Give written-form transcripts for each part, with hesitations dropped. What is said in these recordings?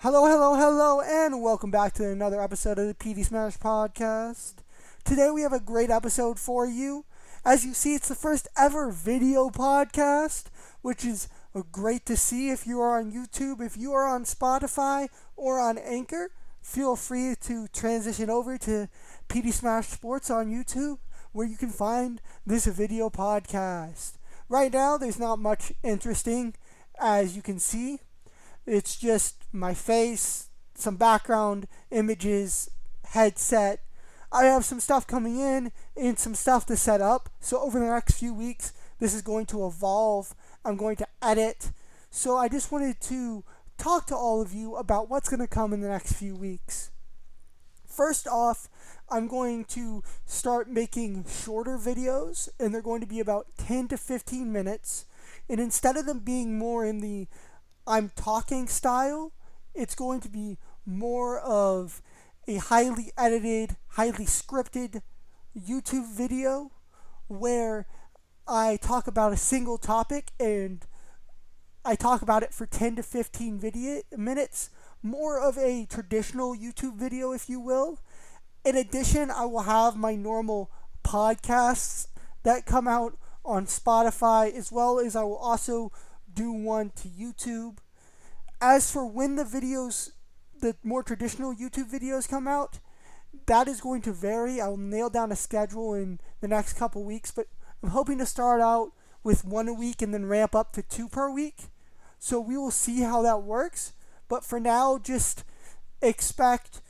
Hello, hello, hello, and welcome back to another episode of the PD Smash Podcast. Today we have a great episode for you. As you see, it's the first ever video podcast, which is great to see if you are on YouTube. If you are on Spotify or on Anchor, feel free to transition over to PD Smash Sports on YouTube, where you can find this video podcast. Right now, there's not much interesting, as you can see. It's just my face, some background images, headset. I have some stuff coming in and some stuff to set up. So over the next few weeks, this is going to evolve. I'm going to edit. So I just wanted to talk to all of you about what's going to come in the next few weeks. First off, I'm going to start making shorter videos, and they're going to be about 10 to 15 minutes. And instead of them being more in the I'm talking style, it's going to be more of a highly edited, highly scripted YouTube video where I talk about a single topic and I talk about it for 10 to 15 minutes. More of a traditional YouTube video, if you will. In addition, I will have my normal podcasts that come out on Spotify, as well as I will also do one to YouTube. As for when the more traditional YouTube videos come out, that is going to vary. I will nail down a schedule in the next couple weeks, but I'm hoping to start out with one a week and then ramp up to 2 per week. So we will see how that works. But for now, just expect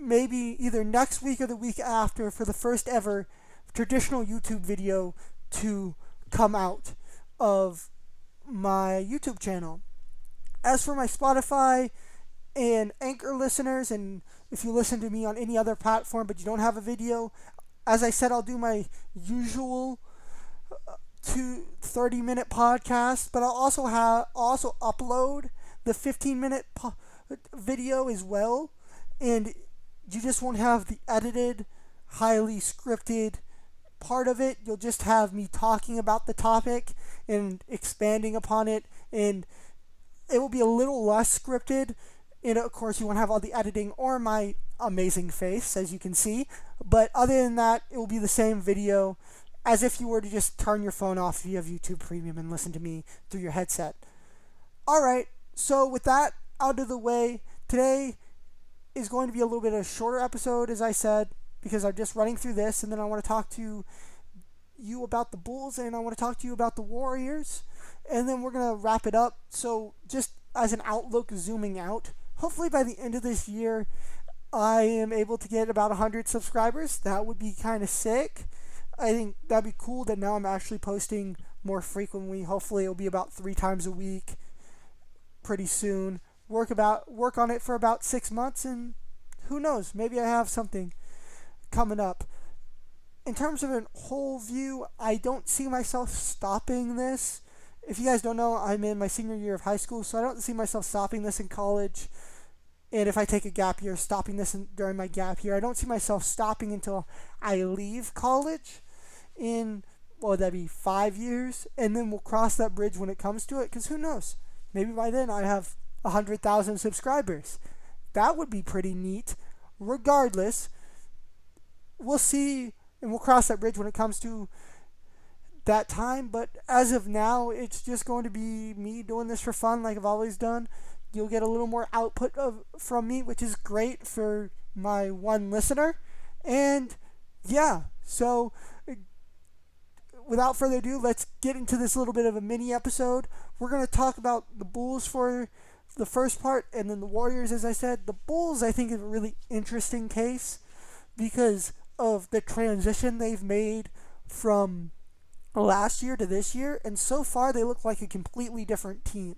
maybe either next week or the week after for the first ever traditional YouTube video to come out of my YouTube channel. As for my Spotify and Anchor listeners, and if you listen to me on any other platform but you don't have a video, as I said, I'll do my usual 30-minute podcast, but I'll also upload the 15-minute video as well, and you just won't have the edited, highly scripted part of it. You'll just have me talking about the topic and expanding upon it, and it will be a little less scripted. And of course, you won't have all the editing or my amazing face, as you can see. But other than that, it will be the same video as if you were to just turn your phone off if you have YouTube Premium and listen to me through your headset. Alright, so with that out of the way, today is going to be a little bit of a shorter episode, as I said, because I'm just running through this, and then I want to talk to you about the Bulls, and I want to talk to you about the Warriors, and then we're going to wrap it up. So just as an outlook, zooming out, hopefully by the end of this year, I am able to get about 100 subscribers. That would be kind of sick. I think that'd be cool that now I'm actually posting more frequently. Hopefully it'll be about 3 times a week pretty soon. Work on it for about 6 months, and who knows, maybe I have something coming up. In terms of a whole view, I don't see myself stopping this. If you guys don't know, I'm in my senior year of high school, so I don't see myself stopping this in college. And if I take a gap year, stopping this during my gap year. I don't see myself stopping until I leave college in, that'd be 5 years. And then we'll cross that bridge when it comes to it, because who knows? Maybe by then I have 100,000 subscribers. That would be pretty neat. Regardless, we'll see, and we'll cross that bridge when it comes to that time. But as of now, it's just going to be me doing this for fun like I've always done. You'll get a little more output from me, which is great for my one listener. And yeah, so without further ado, let's get into this little bit of a mini episode. We're going to talk about the Bulls for the first part, and then the Warriors, as I said. The Bulls, I think, is a really interesting case because of the transition they've made from last year to this year, and so far they look like a completely different team.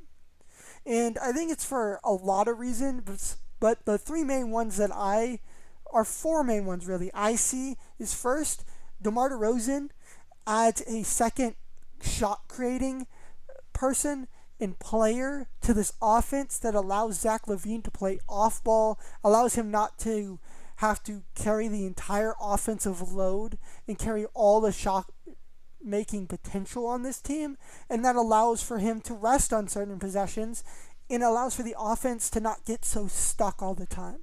And I think it's for a lot of reasons, but the 4 main ones really I see is, first, DeMar DeRozan adds a second shot creating person and player to this offense that allows Zach LaVine to play off ball, allows him not to have to carry the entire offensive load and carry all the shot making potential on this team, and that allows for him to rest on certain possessions and it allows for the offense to not get so stuck all the time.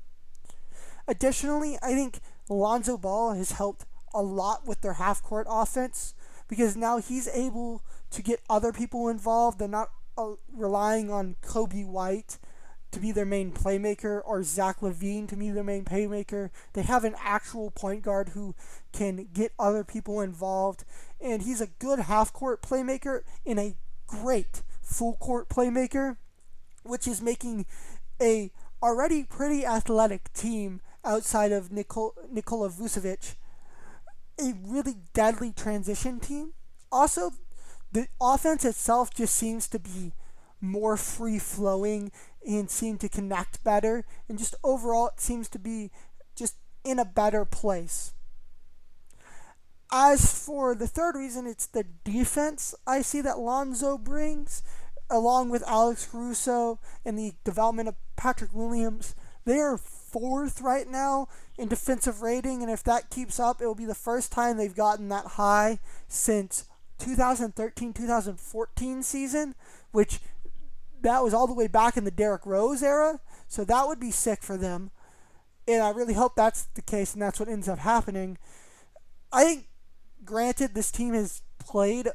Additionally, I think Lonzo Ball has helped a lot with their half-court offense because now he's able to get other people involved. They're not relying on Kobe White to be their main playmaker or Zach LaVine to be their main playmaker. They have an actual point guard who can get other people involved, and he's a good half-court playmaker and a great full-court playmaker, which is making a already pretty athletic team outside of Nikola Vucevic a really deadly transition team. Also, the offense itself just seems to be more free-flowing and seem to connect better, and just overall it seems to be just in a better place. As for the third reason, it's the defense I see that Lonzo brings, along with Alex Caruso and the development of Patrick Williams. They are fourth right now in defensive rating, and if that keeps up, it will be the first time they've gotten that high since 2013-2014 season, which that was all the way back in the Derrick Rose era, so that would be sick for them, and I really hope that's the case and that's what ends up happening. I think, granted, this team has played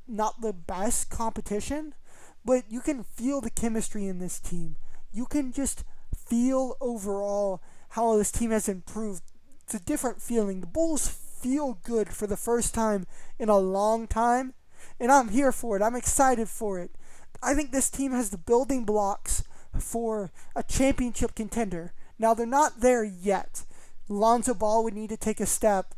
not the best competition, but you can feel the chemistry in this team. You can just feel overall how this team has improved. It's a different feeling. The Bulls feel good for the first time in a long time, and I'm here for it. I'm excited for it. I think this team has the building blocks for a championship contender. Now, they're not there yet. Lonzo Ball would need to take a step.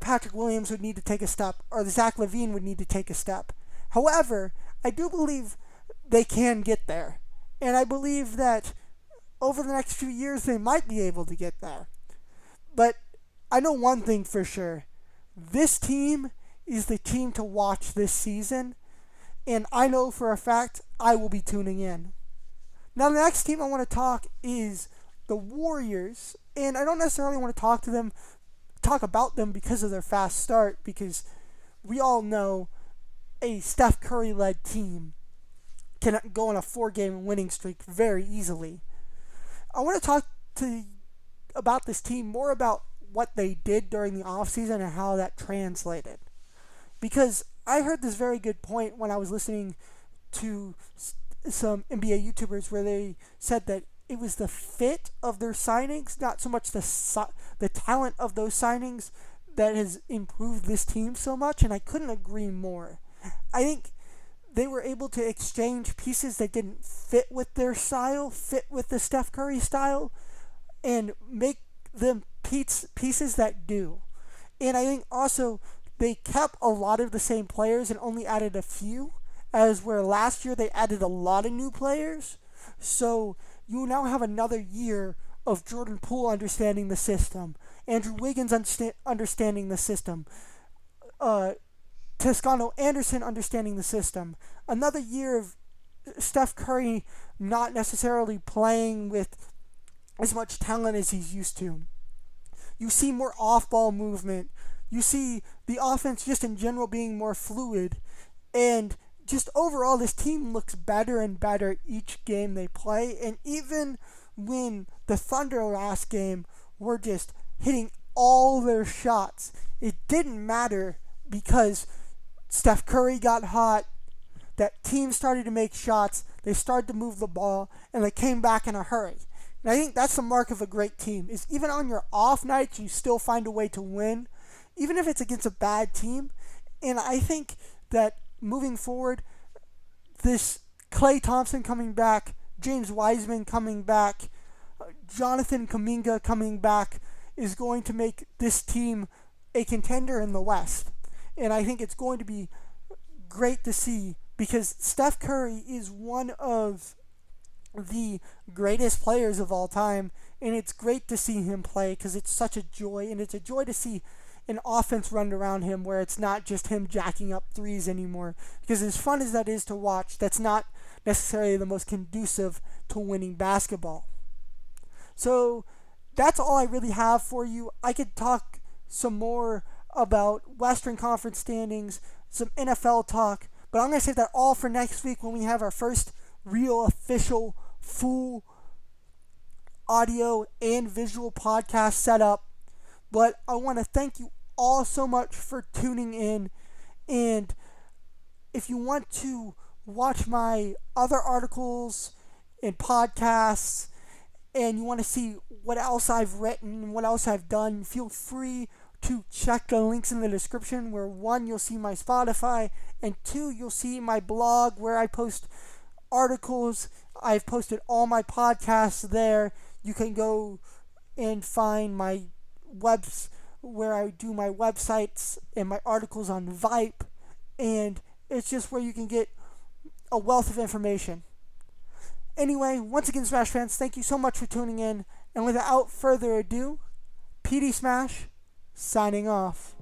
Patrick Williams would need to take a step. Or Zach LaVine would need to take a step. However, I do believe they can get there. And I believe that over the next few years, they might be able to get there. But I know one thing for sure. This team is the team to watch this season. And I know for a fact I will be tuning in. Now, the next team I want to talk is the Warriors. And I don't necessarily want to talk about them because of their fast start, because we all know a Steph Curry-led team can go on a 4-game winning streak very easily. I want to talk about this team more about what they did during the offseason and how that translated. Because I heard this very good point when I was listening to some NBA YouTubers where they said that it was the fit of their signings, not so much the talent of those signings, that has improved this team so much, and I couldn't agree more. I think they were able to exchange pieces that didn't fit with their style, fit with the Steph Curry style, and make them pieces that do. And I think also they kept a lot of the same players and only added a few, as where last year they added a lot of new players. So you now have another year of Jordan Poole understanding the system, Andrew Wiggins understanding the system, Toscano Anderson understanding the system, another year of Steph Curry not necessarily playing with as much talent as he's used to. You see more off-ball movement. You see the offense just in general being more fluid. And just overall, this team looks better and better each game they play. And even when the Thunder last game were just hitting all their shots, it didn't matter because Steph Curry got hot. That team started to make shots. They started to move the ball. And they came back in a hurry. And I think that's the mark of a great team, is even on your off nights, you still find a way to win, even if it's against a bad team. And I think that moving forward, this Klay Thompson coming back, James Wiseman coming back, Jonathan Kuminga coming back is going to make this team a contender in the West. And I think it's going to be great to see, because Steph Curry is one of the greatest players of all time, and it's great to see him play because it's such a joy, and it's a joy to see an offense run around him where it's not just him jacking up threes anymore, because as fun as that is to watch, that's not necessarily the most conducive to winning basketball. So that's all I really have for you. I could talk some more about Western Conference standings, some NFL talk, but I'm going to save that all for next week when we have our first real official full audio and visual podcast setup. But I want to thank you all so much for tuning in. And if you want to watch my other articles and podcasts, and you want to see what else I've written, what else I've done, feel free to check the links in the description, where 1, you'll see my Spotify, and 2, you'll see my blog where I post articles. I've posted all my podcasts there. You can go and find my webs where I do my websites and my articles on Vype, and it's just where you can get a wealth of information. Anyway, once again, Smash fans, thank you so much for tuning in, and without further ado, PD Smash signing off.